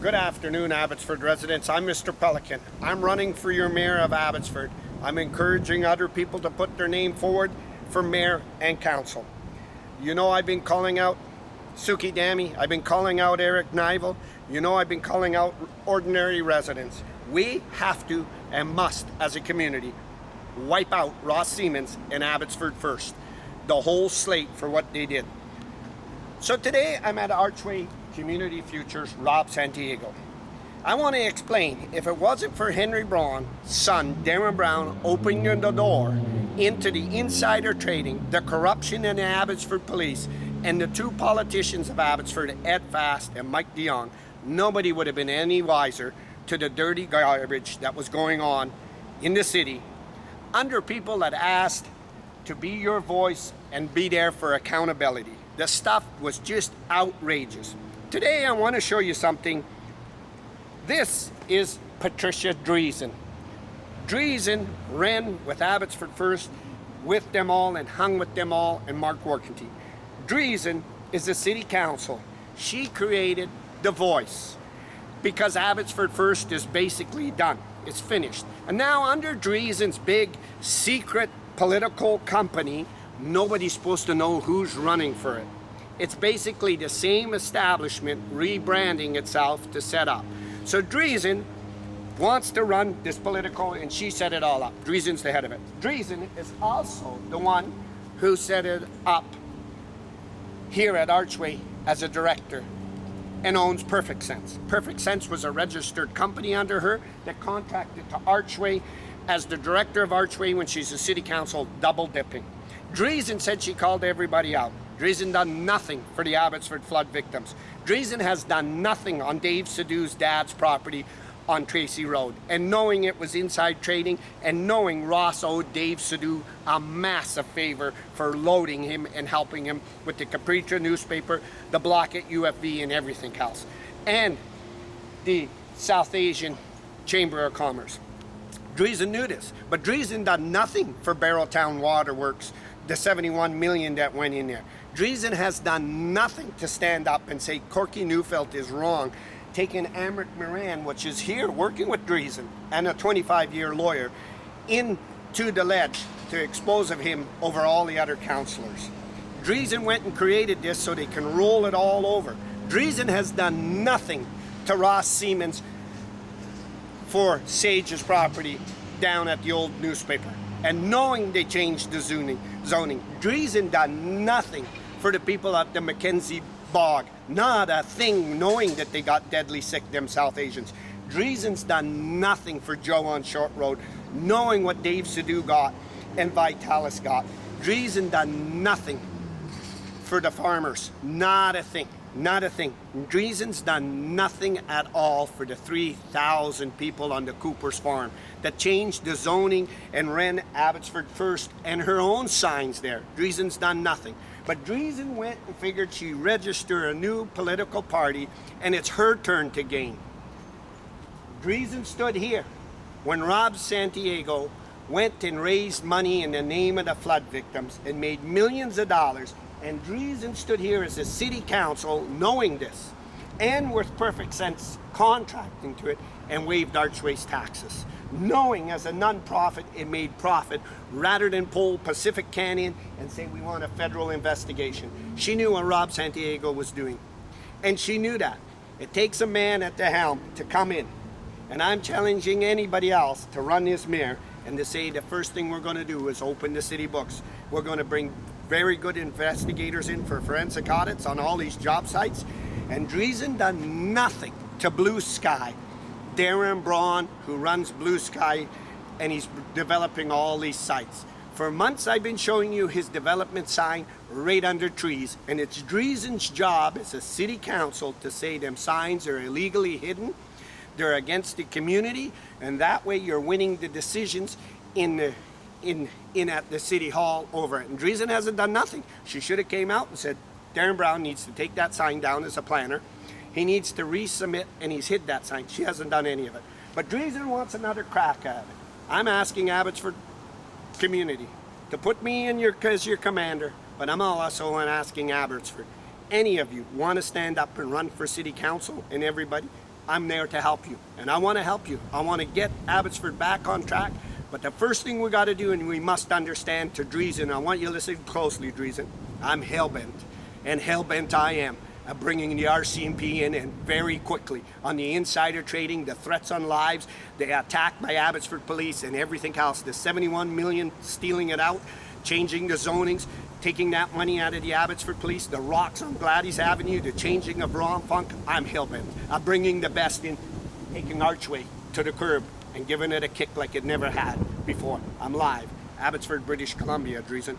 Good afternoon, Abbotsford residents. I'm Mr. Pelican. I'm running for your mayor of Abbotsford. I'm encouraging other people to put their name forward for mayor and council. You know I've been calling out Suki Dami. I've been calling out Eric Nivel. You know I've been calling out ordinary residents. We have to and must, as a community, wipe out Ross Siemens and Abbotsford First. The whole slate for what they did. So today I'm at Archway Community Futures Rob Santiago. I want to explain, if it wasn't for Henry Braun's son, Darren Brown, opening the door into the insider trading, the corruption in the Abbotsford police, and the two politicians of Abbotsford, Ed Fast and Mike DeYoung, nobody would have been any wiser to the dirty garbage that was going on in the city under people that asked to be your voice and be there for accountability. The stuff was just outrageous. Today I want to show you something. This is Patricia Driessen. Driessen ran with Abbotsford First, with them all and hung with them all, and Mark Workington. Driessen is the city council. She created The Voice because Abbotsford First is basically done. It's finished. And now under Driessen's big secret political company, nobody's supposed to know who's running for it. It's basically the same establishment rebranding itself to set up. So Driessen wants to run this political, and she set it all up. Driessen's the head of it. Driessen is also the one who set it up here at Archway as a director and owns Perfect Sense. Perfect Sense was a registered company under her that contracted to Archway as the director of Archway when she's a city council, double dipping. Driessen said she called everybody out. Driessen done nothing for the Abbotsford flood victims. Driessen has done nothing on Dave Sidhu's dad's property on Tracy Road. And knowing it was inside trading, and knowing Ross owed Dave Sidhu a massive favor for loading him and helping him with the Patricia newspaper, the block at UFV and everything else. And the South Asian Chamber of Commerce. Driessen knew this, but Driessen done nothing for Barrowtown Waterworks, the 71 million that went in there. Driessen has done nothing to stand up and say Corky Neufeld is wrong, taking Amrk Moran, which is here working with Driessen and a 25-year lawyer, into the ledge to expose of him over all the other councillors. Driessen went and created this so they can roll it all over. Driessen has done nothing to Ross Siemens for Sage's property down at the old newspaper. And knowing they changed the zoning, Driessen done nothing for the people at the Mackenzie Bog. Not a thing, knowing that they got deadly sick, them South Asians. Driessen's done nothing for Joe on Short Road, knowing what Dave Sidhu got and Vitalis got. Driessen done nothing for the farmers. Not a thing. Not a thing. Driessen's done nothing at all for the 3,000 people on the Cooper's farm that changed the zoning and ran Abbotsford First and her own signs there. Driessen's done nothing. But Driessen went and figured she'd register a new political party, and it's her turn to gain. Driessen stood here when Rob Santiago went and raised money in the name of the flood victims and made millions of dollars. And Driessen stood here as a city council knowing this, and with Perfect Sense contracting to it, and waived Archway's taxes. Knowing as a non-profit it made profit rather than pull Pacific Canyon and say we want a federal investigation. She knew what Rob Santiago was doing. And she knew that. It takes a man at the helm to come in. And I'm challenging anybody else to run this mayor and to say the first thing we're going to do is open the city books. We're going to bring very good investigators in for forensic audits on all these job sites. And Driessen done nothing to Blue Sky. Darren Braun, who runs Blue Sky, and he's developing all these sites. For months I've been showing you his development sign right under trees, and it's Driessen's job as a city council to say them signs are illegally hidden, they're against the community, and that way you're winning the decisions in at the city hall over it. And Driessen hasn't done nothing. She should have came out and said, Darren Brown needs to take that sign down as a planner. He needs to resubmit, and he's hid that sign. She hasn't done any of it. But Driessen wants another crack at it. I'm asking Abbotsford community to put me in as your commander, but I'm also asking Abbotsford, any of you want to stand up and run for city council and everybody, I'm there to help you, and I want to help you. I want to get Abbotsford back on track. But the first thing we got to do, and we must understand to Driessen, I want you to listen closely, Driessen. I'm hell-bent, and hell-bent I am, of bringing the RCMP in, and very quickly, on the insider trading, the threats on lives, the attack by Abbotsford Police, and everything else. The 71 million, stealing it out, changing the zonings, taking that money out of the Abbotsford Police, the rocks on Gladys Avenue, the changing of Ron Funk. I'm hell-bent. I'm bringing the best in, taking Archway to the curb, and giving it a kick like it never had before. I'm live. Abbotsford, British Columbia, Driessen.